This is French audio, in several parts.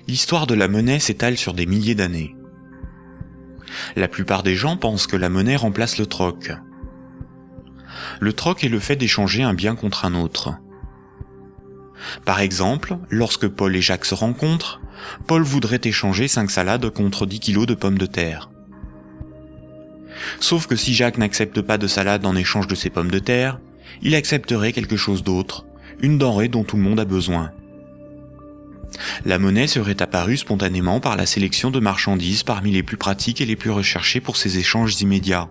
L'histoire de la monnaie s'étale sur des milliers d'années. La plupart des gens pensent que la monnaie remplace le troc. Le troc est le fait d'échanger un bien contre un autre. Par exemple, lorsque Paul et Jacques se rencontrent, Paul voudrait échanger 5 salades contre 10 kilos de pommes de terre. Sauf que si Jacques n'accepte pas de salade en échange de ses pommes de terre, il accepterait quelque chose d'autre, une denrée dont tout le monde a besoin. La monnaie serait apparue spontanément par la sélection de marchandises parmi les plus pratiques et les plus recherchées pour ces échanges immédiats.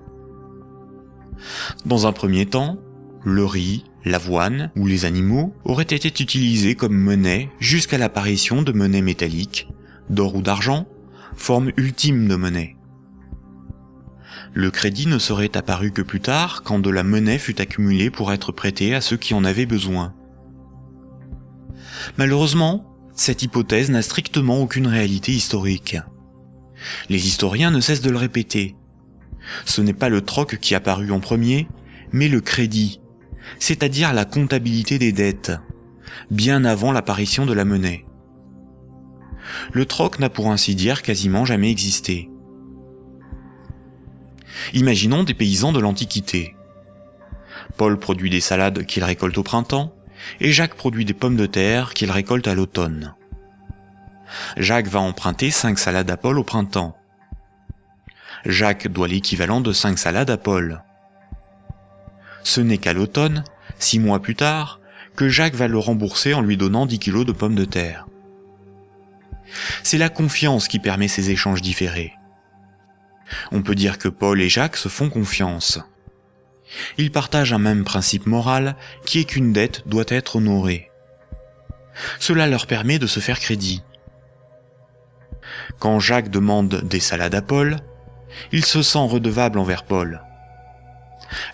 Dans un premier temps, le riz, l'avoine ou les animaux auraient été utilisés comme monnaie jusqu'à l'apparition de monnaies métalliques, d'or ou d'argent, forme ultime de monnaie. Le crédit ne serait apparu que plus tard quand de la monnaie fut accumulée pour être prêtée à ceux qui en avaient besoin. Malheureusement, cette hypothèse n'a strictement aucune réalité historique. Les historiens ne cessent de le répéter. Ce n'est pas le troc qui apparut en premier, mais le crédit, c'est-à-dire la comptabilité des dettes, bien avant l'apparition de la monnaie. Le troc n'a pour ainsi dire quasiment jamais existé. Imaginons des paysans de l'Antiquité. Paul produit des salades qu'il récolte au printemps, et Jacques produit des pommes de terre qu'il récolte à l'automne. Jacques va emprunter 5 salades à Paul au printemps. Jacques doit l'équivalent de 5 salades à Paul. Ce n'est qu'à l'automne, 6 mois plus tard, que Jacques va le rembourser en lui donnant 10 kilos de pommes de terre. C'est la confiance qui permet ces échanges différés. On peut dire que Paul et Jacques se font confiance. Ils partagent un même principe moral qui est qu'une dette doit être honorée. Cela leur permet de se faire crédit. Quand Jacques demande des salades à Paul, il se sent redevable envers Paul.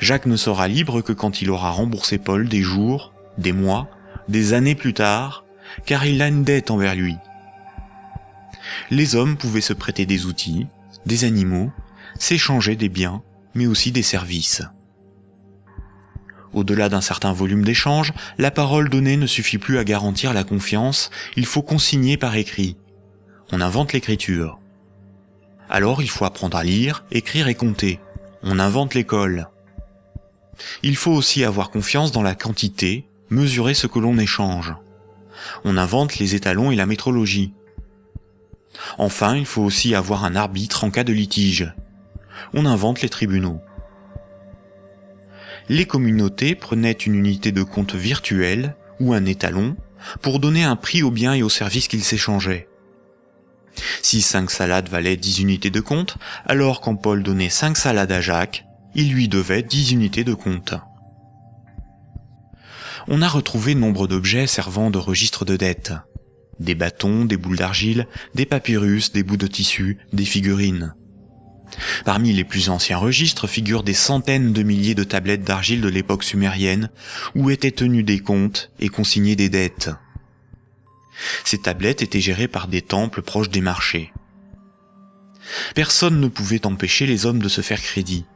Jacques ne sera libre que quand il aura remboursé Paul des jours, des mois, des années plus tard, car il a une dette envers lui. Les hommes pouvaient se prêter des outils, des animaux, s'échanger des biens, mais aussi des services. Au-delà d'un certain volume d'échanges, la parole donnée ne suffit plus à garantir la confiance, il faut consigner par écrit. On invente l'écriture. Alors il faut apprendre à lire, écrire et compter. On invente l'école. Il faut aussi avoir confiance dans la quantité, mesurer ce que l'on échange. On invente les étalons et la métrologie. Enfin, il faut aussi avoir un arbitre en cas de litige. On invente les tribunaux. Les communautés prenaient une unité de compte virtuelle, ou un étalon, pour donner un prix aux biens et aux services qu'ils s'échangeaient. Si 5 salades valaient 10 unités de compte, alors quand Paul donnait 5 salades à Jacques, il lui devait 10 unités de compte. On a retrouvé nombre d'objets servant de registre de dette. Des bâtons, des boules d'argile, des papyrus, des bouts de tissu, des figurines. Parmi les plus anciens registres figurent des centaines de milliers de tablettes d'argile de l'époque sumérienne où étaient tenus des comptes et consignés des dettes. Ces tablettes étaient gérées par des temples proches des marchés. Personne ne pouvait empêcher les hommes de se faire crédit.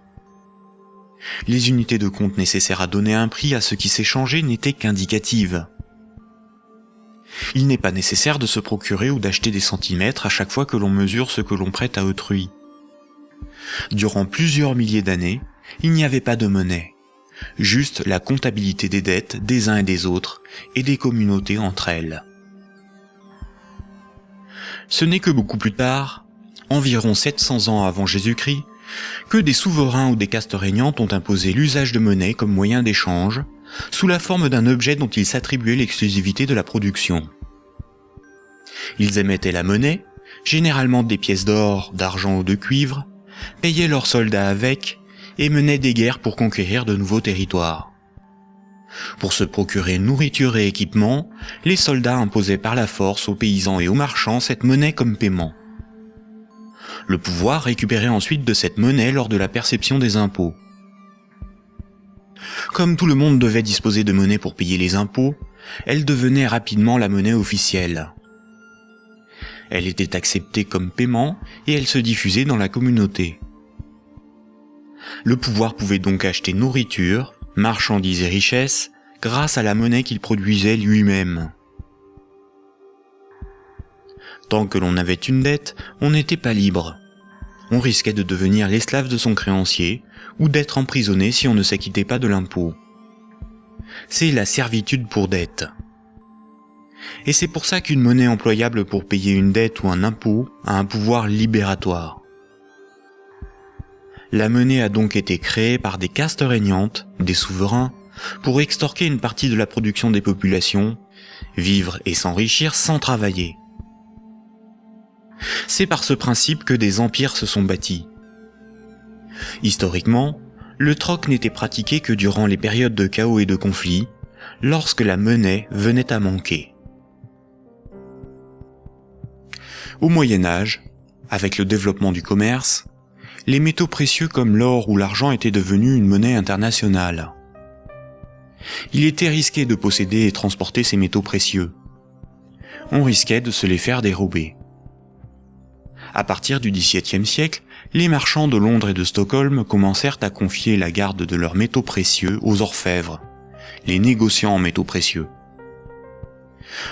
Les unités de compte nécessaires à donner un prix à ce qui s'échangeait n'étaient qu'indicatives. Il n'est pas nécessaire de se procurer ou d'acheter des centimètres à chaque fois que l'on mesure ce que l'on prête à autrui. Durant plusieurs milliers d'années, il n'y avait pas de monnaie, juste la comptabilité des dettes des uns et des autres et des communautés entre elles. Ce n'est que beaucoup plus tard, environ 700 ans avant Jésus-Christ, que des souverains ou des castes régnantes ont imposé l'usage de monnaie comme moyen d'échange, sous la forme d'un objet dont ils s'attribuaient l'exclusivité de la production. Ils émettaient la monnaie, généralement des pièces d'or, d'argent ou de cuivre, payaient leurs soldats avec, et menaient des guerres pour conquérir de nouveaux territoires. Pour se procurer nourriture et équipement, les soldats imposaient par la force aux paysans et aux marchands cette monnaie comme paiement. Le pouvoir récupérait ensuite de cette monnaie lors de la perception des impôts. Comme tout le monde devait disposer de monnaie pour payer les impôts, elle devenait rapidement la monnaie officielle. Elle était acceptée comme paiement et elle se diffusait dans la communauté. Le pouvoir pouvait donc acheter nourriture, marchandises et richesses grâce à la monnaie qu'il produisait lui-même. Tant que l'on avait une dette, on n'était pas libre. On risquait de devenir l'esclave de son créancier ou d'être emprisonné si on ne s'acquittait pas de l'impôt. C'est la servitude pour dette. Et c'est pour ça qu'une monnaie employable pour payer une dette ou un impôt a un pouvoir libératoire. La monnaie a donc été créée par des castes régnantes, des souverains, pour extorquer une partie de la production des populations, vivre et s'enrichir sans travailler. C'est par ce principe que des empires se sont bâtis. Historiquement, le troc n'était pratiqué que durant les périodes de chaos et de conflits, lorsque la monnaie venait à manquer. Au Moyen Âge, avec le développement du commerce, les métaux précieux comme l'or ou l'argent étaient devenus une monnaie internationale. Il était risqué de posséder et transporter ces métaux précieux. On risquait de se les faire dérober. À partir du XVIIe siècle, les marchands de Londres et de Stockholm commencèrent à confier la garde de leurs métaux précieux aux orfèvres, les négociants en métaux précieux.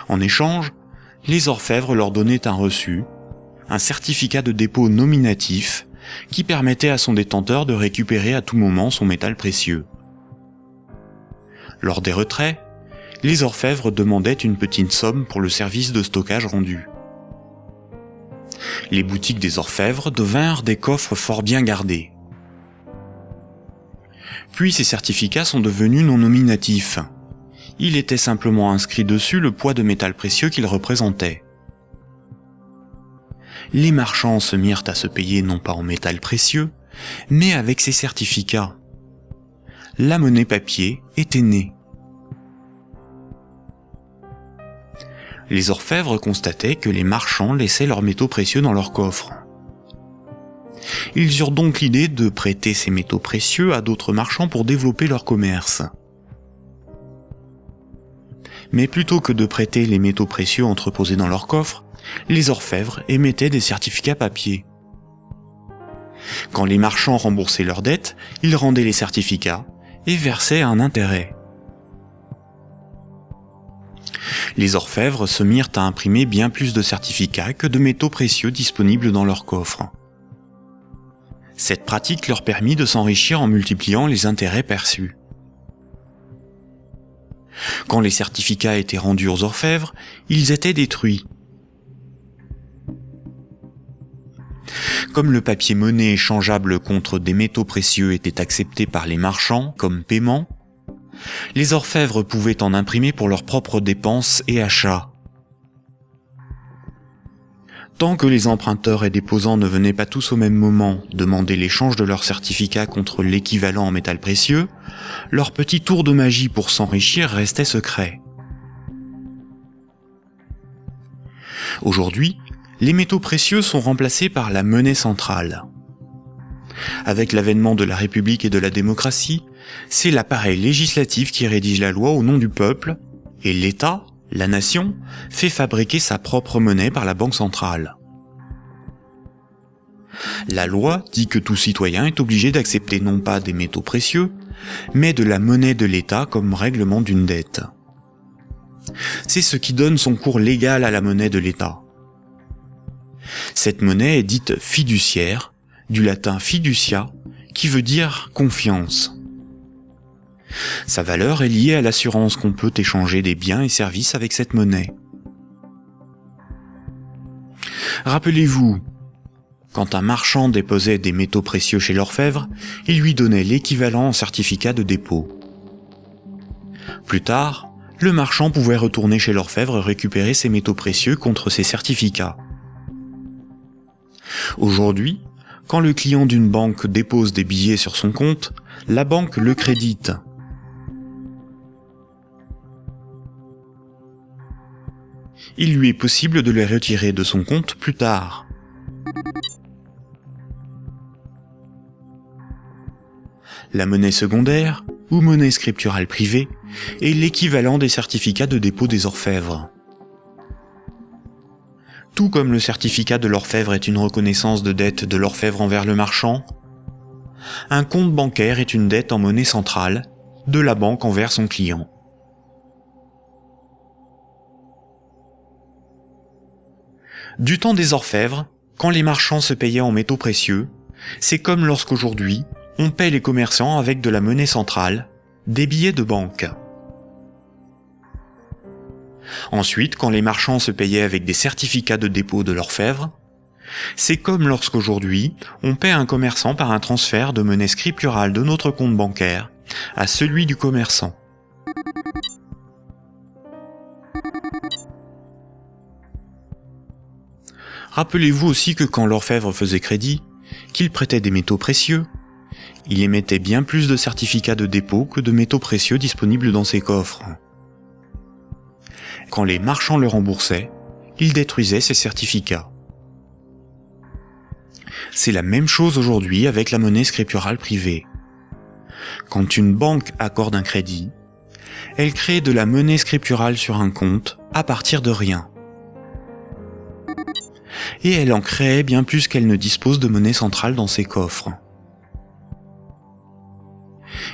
En échange, les orfèvres leur donnaient un reçu, un certificat de dépôt nominatif qui permettait à son détenteur de récupérer à tout moment son métal précieux. Lors des retraits, les orfèvres demandaient une petite somme pour le service de stockage rendu. Les boutiques des orfèvres devinrent des coffres fort bien gardés. Puis ces certificats sont devenus non nominatifs. Il était simplement inscrit dessus le poids de métal précieux qu'ils représentaient. Les marchands se mirent à se payer non pas en métal précieux, mais avec ces certificats. La monnaie papier était née. Les orfèvres constataient que les marchands laissaient leurs métaux précieux dans leurs coffres. Ils eurent donc l'idée de prêter ces métaux précieux à d'autres marchands pour développer leur commerce. Mais plutôt que de prêter les métaux précieux entreposés dans leurs coffres, les orfèvres émettaient des certificats papier. Quand les marchands remboursaient leurs dettes, ils rendaient les certificats et versaient un intérêt. Les orfèvres se mirent à imprimer bien plus de certificats que de métaux précieux disponibles dans leurs coffres. Cette pratique leur permit de s'enrichir en multipliant les intérêts perçus. Quand les certificats étaient rendus aux orfèvres, ils étaient détruits. Comme le papier monnaie échangeable contre des métaux précieux était accepté par les marchands comme paiement, les orfèvres pouvaient en imprimer pour leurs propres dépenses et achats. Tant que les emprunteurs et déposants ne venaient pas tous au même moment demander l'échange de leurs certificats contre l'équivalent en métal précieux, leur petit tour de magie pour s'enrichir restait secret. Aujourd'hui, les métaux précieux sont remplacés par la monnaie centrale. Avec l'avènement de la République et de la démocratie, c'est l'appareil législatif qui rédige la loi au nom du peuple, et l'État, la nation, fait fabriquer sa propre monnaie par la Banque centrale. La loi dit que tout citoyen est obligé d'accepter non pas des métaux précieux, mais de la monnaie de l'État comme règlement d'une dette. C'est ce qui donne son cours légal à la monnaie de l'État. Cette monnaie est dite fiduciaire, du latin fiducia, qui veut dire confiance. Sa valeur est liée à l'assurance qu'on peut échanger des biens et services avec cette monnaie. Rappelez-vous, quand un marchand déposait des métaux précieux chez l'orfèvre, il lui donnait l'équivalent en certificat de dépôt. Plus tard, le marchand pouvait retourner chez l'orfèvre et récupérer ses métaux précieux contre ses certificats. Aujourd'hui, quand le client d'une banque dépose des billets sur son compte, la banque le crédite. Il lui est possible de les retirer de son compte plus tard. La monnaie secondaire, ou monnaie scripturale privée, est l'équivalent des certificats de dépôt des orfèvres. Tout comme le certificat de l'orfèvre est une reconnaissance de dette de l'orfèvre envers le marchand, un compte bancaire est une dette en monnaie centrale de la banque envers son client. Du temps des orfèvres, quand les marchands se payaient en métaux précieux, c'est comme lorsqu'aujourd'hui, on paie les commerçants avec de la monnaie centrale, des billets de banque. Ensuite, quand les marchands se payaient avec des certificats de dépôt de l'orfèvre, c'est comme lorsqu'aujourd'hui, on paie un commerçant par un transfert de monnaie scripturale de notre compte bancaire à celui du commerçant. Rappelez-vous aussi que quand l'orfèvre faisait crédit, qu'il prêtait des métaux précieux, il émettait bien plus de certificats de dépôt que de métaux précieux disponibles dans ses coffres. Quand les marchands le remboursaient, il détruisait ces certificats. C'est la même chose aujourd'hui avec la monnaie scripturale privée. Quand une banque accorde un crédit, elle crée de la monnaie scripturale sur un compte à partir de rien. Et elle en crée bien plus qu'elle ne dispose de monnaie centrale dans ses coffres.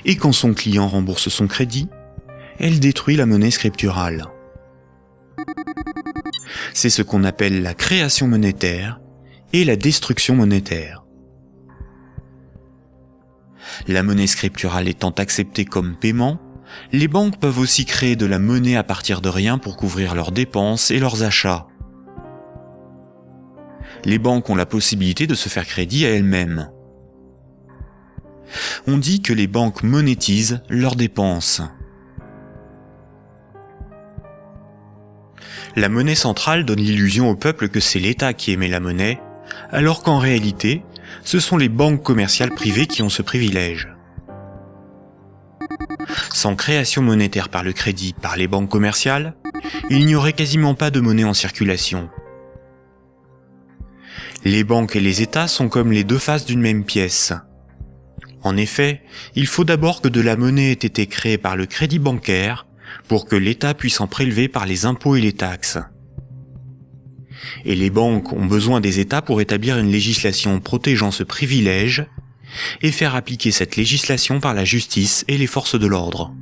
Et quand son client rembourse son crédit, elle détruit la monnaie scripturale. C'est ce qu'on appelle la création monétaire et la destruction monétaire. La monnaie scripturale étant acceptée comme paiement, les banques peuvent aussi créer de la monnaie à partir de rien pour couvrir leurs dépenses et leurs achats. Les banques ont la possibilité de se faire crédit à elles-mêmes. On dit que les banques monétisent leurs dépenses. La monnaie centrale donne l'illusion au peuple que c'est l'État qui émet la monnaie, alors qu'en réalité, ce sont les banques commerciales privées qui ont ce privilège. Sans création monétaire par le crédit par les banques commerciales, il n'y aurait quasiment pas de monnaie en circulation. Les banques et les États sont comme les deux faces d'une même pièce. En effet, il faut d'abord que de la monnaie ait été créée par le crédit bancaire pour que l'État puisse en prélever par les impôts et les taxes. Et les banques ont besoin des États pour établir une législation protégeant ce privilège et faire appliquer cette législation par la justice et les forces de l'ordre.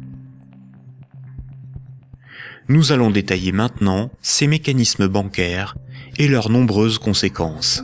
Nous allons détailler maintenant ces mécanismes bancaires et leurs nombreuses conséquences.